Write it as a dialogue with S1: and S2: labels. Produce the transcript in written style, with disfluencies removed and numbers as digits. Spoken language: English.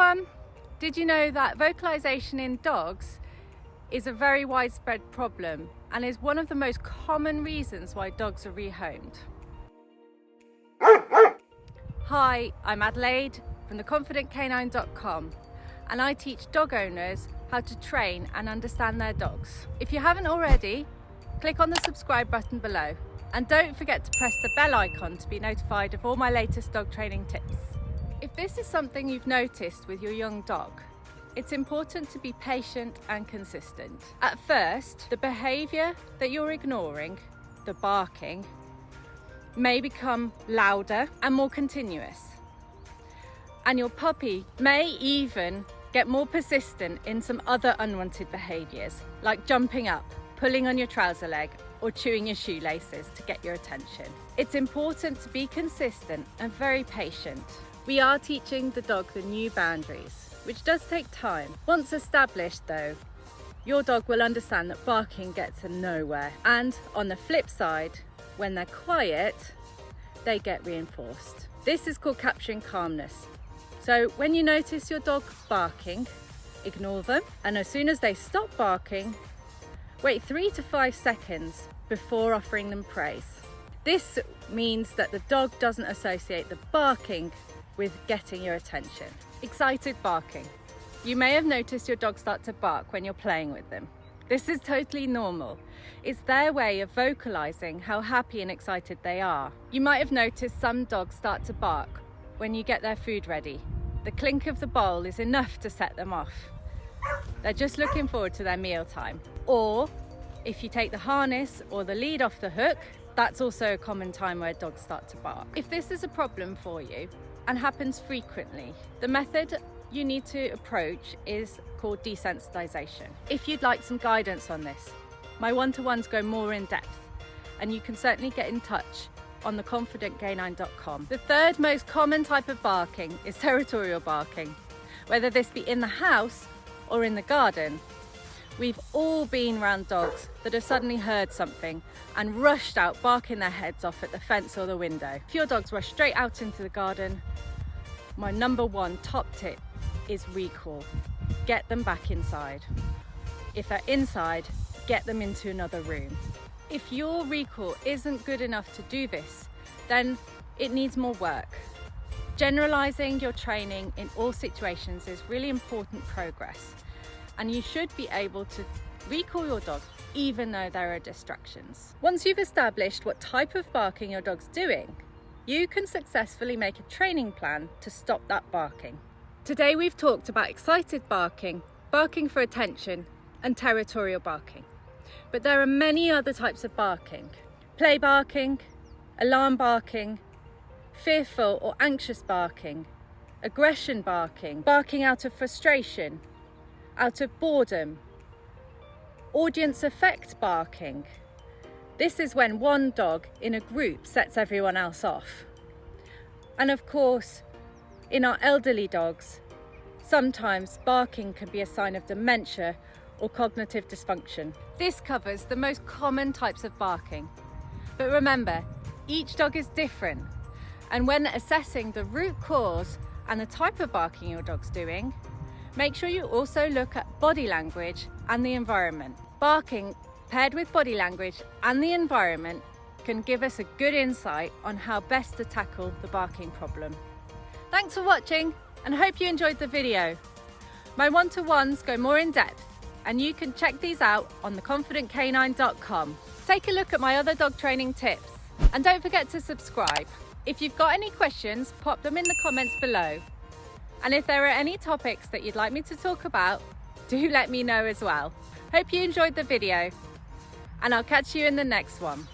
S1: everyone! Did you know that vocalization in dogs is a very widespread problem and is one of the most common reasons why dogs are rehomed? Hi, I'm Adelaide from theconfidentcanine.com and I teach dog owners how to train and understand their dogs. If you haven't already, click on the subscribe button below and don't forget to press the bell icon to be notified of all my latest dog training tips. If this is something you've noticed with your young dog, it's important to be patient and consistent. At first, the behaviour that you're ignoring, the barking, may become louder and more continuous. And your puppy may even get more persistent in some other unwanted behaviours, like jumping up, pulling on your trouser leg, or chewing your shoelaces to get your attention. It's important to be consistent and very patient. We are teaching the dog the new boundaries, which does take time. Once established though, your dog will understand that barking gets them nowhere. And on the flip side, when they're quiet, they get reinforced. This is called capturing calmness. So when you notice your dog barking, ignore them. And as soon as they stop barking, wait 3 to 5 seconds before offering them praise. This means that the dog doesn't associate the barking with getting your attention. Excited barking. You may have noticed your dog start to bark when you're playing with them. This is totally normal. It's their way of vocalizing how happy and excited they are. You might have noticed some dogs start to bark when you get their food ready. The clink of the bowl is enough to set them off. They're just looking forward to their mealtime. Or if you take the harness or the lead off the hook, that's also a common time where dogs start to bark. If this is a problem for you and happens frequently, the method you need to approach is called desensitization. If you'd like some guidance on this, my one-to-ones go more in depth and you can certainly get in touch on theconfidentcanine.com. The third most common type of barking is territorial barking, whether this be in the house or in the garden. We've all been around dogs that have suddenly heard something and rushed out barking their heads off at the fence or the window. If your dogs rush straight out into the garden, my number one top tip is recall. Get them back inside. If they're inside, get them into another room. If your recall isn't good enough to do this, then it needs more work. Generalizing your training in all situations is really important progress, and you should be able to recall your dog even though there are distractions. Once you've established what type of barking your dog's doing, you can successfully make a training plan to stop that barking. Today we've talked about excited barking, barking for attention, and territorial barking. But there are many other types of barking. Play barking, alarm barking, fearful or anxious barking, aggression barking, barking out of frustration, out of boredom, audience effect barking. This is when one dog in a group sets everyone else off. And of course, in our elderly dogs, sometimes barking can be a sign of dementia or cognitive dysfunction. This covers the most common types of barking. But remember, each dog is different. And when assessing the root cause and the type of barking your dog's doing, make sure you also look at body language and the environment. Barking paired with body language and the environment can give us a good insight on how best to tackle the barking problem. Thanks for watching and hope you enjoyed the video. My one-to-ones go more in depth and you can check these out on theconfidentcanine.com. Take a look at my other dog training tips and don't forget to subscribe. If you've got any questions, pop them in the comments below. And if there are any topics that you'd like me to talk about, do let me know as well. Hope you enjoyed the video and I'll catch you in the next one.